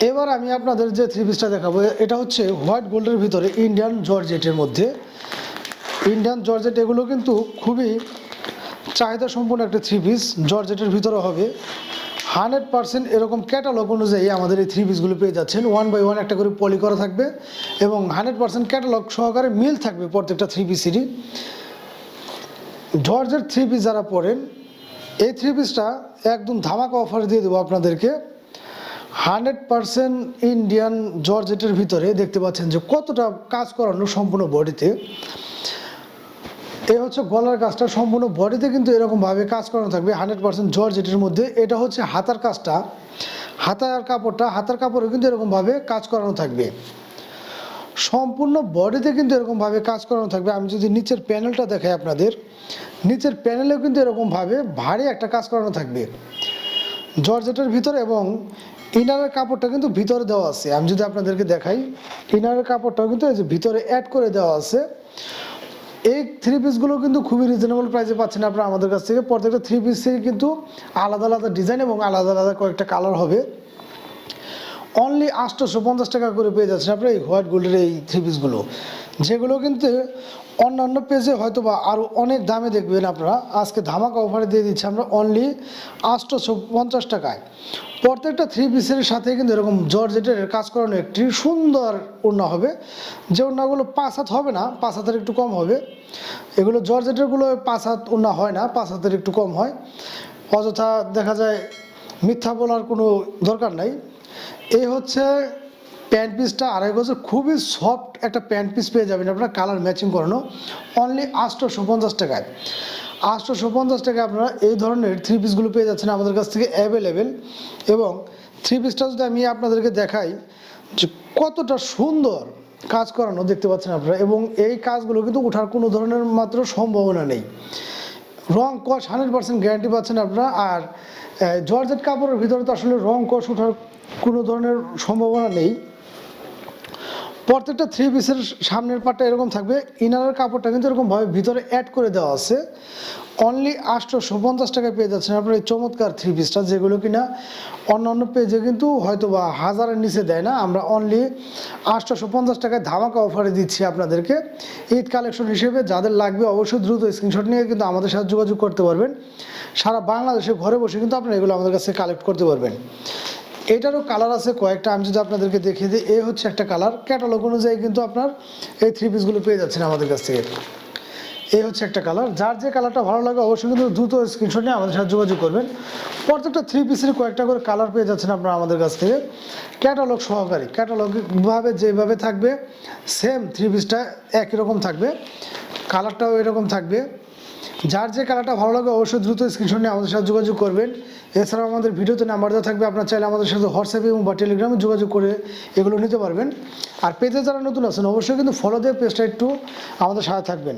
এবার আমি আপনাদের যে থ্রি পিসটা দেখাবো এটা হচ্ছে হোয়াইট গোল্ডের ভিতরে ইন্ডিয়ান জর্জেটের মধ্যে। ইন্ডিয়ান জর্জেট এগুলো কিন্তু খুবই চাহিদা সম্পন্ন একটা থ্রি পিস, জর্জেটের ভিতরে হবে 100% এরকম ক্যাটালগ অনুযায়ী আমাদের এই থ্রি পিসগুলো পেয়ে যাচ্ছেন। 1 বাই 1 একটা করে পলি করা থাকবে এবং 100% ক্যাটালগ সহকারে মিল থাকবে প্রত্যেকটা থ্রি পিসেরই। জর্জেট থ্রি পিস যারা পরেন এই থ্রি পিসটা একদম ধামাকা অফার দিয়ে দেবো আপনাদেরকে। 100% ইন্ডিয়ান জর্জেটের ভিতরে দেখতে পাচ্ছেন যে কতটা কাজ করানো সম্পূর্ণ বডিতে। এই হচ্ছে গলার কাজটা, সম্পূর্ণ বডিতে কিন্তু এরকমভাবে কাজ করানো থাকবে 100% জর্জেটের মধ্যে। এটা হচ্ছে হাতার কাজটা, হাতার কাপড়ে কিন্তু এরকমভাবে কাজ করানো থাকবে। সম্পূর্ণ বডিতে কিন্তু এরকমভাবে কাজ করানো থাকবে। আমি যদি নিচের প্যানেলটা দেখাই আপনাদের, নিচের প্যানেলেও কিন্তু এরকমভাবে ভারী একটা কাজ করানো থাকবে জর্জেটের ভিতরে। এবং ইনারের কাপড়টা কিন্তু ভিতরে দেওয়া আছে। আমি যদি আপনাদেরকে দেখাই, ইনারের কাপড়টাও কিন্তু এই যে ভিতরে অ্যাড করে দেওয়া আছে। এই থ্রি পিসগুলো কিন্তু খুবই রিজনেবল প্রাইসে পাচ্ছেন আপনারা আমাদের কাছ থেকে। প্রত্যেকটা থ্রি পিসের কিন্তু আলাদা আলাদা ডিজাইন এবং আলাদা আলাদা কয়েকটা কালার হবে। অনলি 850 টাকা করে পেয়ে যাচ্ছেন আপনারা এই হোয়াইট গোল্ডের এই থ্রি পিসগুলো, যেগুলো কিন্তু অন্যান্য পেজে হয়তো বা আরও অনেক দামে দেখবেন আপনারা। আজকে ধামাকা অফারে দিয়ে দিচ্ছি আমরা অনলি 850 টাকায়। প্রত্যেকটা থ্রি পিসের সাথে কিন্তু এরকম জর্জেটের কাজ করানো একটি সুন্দর ওড়না হবে। যে ওড়নাগুলো 5 হাত হবে না, 5 হাতের একটু কম হবে। এগুলো জর্জেটেরগুলো 5 হাত ওড়না হয় না, 5 হাতের একটু কম হয়। অযথা দেখা যায় মিথ্যা বলার কোনো দরকার নাই। এই হচ্ছে প্যান্ট পিসটা, আড়াই গজের খুবই সফট একটা প্যান্ট পিস পেয়ে যাবেন আপনারা, কালার ম্যাচিং করানো অনলি 850 টাকায়। 850 টাকায় আপনারা এই ধরনের থ্রি পিসগুলো পেয়ে যাচ্ছেন আমাদের কাছ থেকে অ্যাভেলেবেল। এবং থ্রি পিসটা যদি আমি আপনাদেরকে দেখাই যে কতটা সুন্দর কাজ করানো দেখতে পাচ্ছেন আপনারা। এবং এই কাজগুলো কিন্তু ওঠার কোনো ধরনের মাত্র সম্ভাবনা নেই। রং কস 100% গ্যারান্টি পাচ্ছেন আপনারা। আর জর্জেট কাপড়ের ভিতরে তো আসলে রং কস ওঠার কোনো ধরনের সম্ভাবনা নেই। প্রত্যেকটা থ্রি পিসের সামনের পাটটা এরকম থাকবে, ইনারের কাপড়টা কিন্তু এরকমভাবে ভিতরে অ্যাড করে দেওয়া আছে। অনলি 850 টাকায় পেয়ে যাচ্ছেন আপনার এই চমৎকার থ্রি পিসটা, যেগুলো কিনা অন্য পেজে কিন্তু হয়তো বা 1000-এর নিচে দেয় না। আমরা অনলি 850 টাকায় ধামাকা অফারে দিচ্ছি আপনাদেরকে ঈদ কালেকশন হিসেবে। যাদের লাগবে অবশ্যই দ্রুত স্ক্রিনশট নিয়ে কিন্তু আমাদের সাথে যোগাযোগ করতে পারবেন। সারা বাংলাদেশে ঘরে বসে কিন্তু আপনারা এগুলো আমাদের কাছে কালেক্ট করতে পারবেন। এটারও কালার আছে কয়েকটা, আমি যদি আপনাদেরকে দেখিয়ে দিই। এই হচ্ছে একটা কালার, ক্যাটালগ অনুযায়ী কিন্তু আপনার এই থ্রি পিসগুলো পেয়ে যাচ্ছেন আমাদের কাছ থেকে। এই হচ্ছে একটা কালার, যার যে কালারটা ভালো লাগে অবশ্যই কিন্তু দ্রুত স্ক্রিনশট নিয়ে আমাদের সাথে যোগাযোগ করবেন। প্রত্যেকটা থ্রি পিসের কয়েকটা করে কালার পেয়ে যাচ্ছেন আপনারা আমাদের কাছ থেকে ক্যাটালগ সহকারী। ক্যাটালগভাবে যেভাবে থাকবে সেম থ্রি পিসটা একই রকম থাকবে, কালারটাও এরকম থাকবে। যার যে কালারটা ভালো লাগে অবশ্যই দ্রুত স্ক্রিনশট নিয়ে আমাদের সাথে যোগাযোগ করবেন। এছাড়াও আমাদের ভিডিওতে নাম্বার দেওয়া থাকবে, আপনার চাইলে আমাদের সাথে হোয়াটসঅ্যাপে এবং বা টেলিগ্রামে যোগাযোগ করে এগুলো নিতে পারবেন। আর পেজে যারা নতুন আছেন অবশ্যই কিন্তু ফলো দিয়ে পেজটা একটু আমাদের সাথে থাকবেন।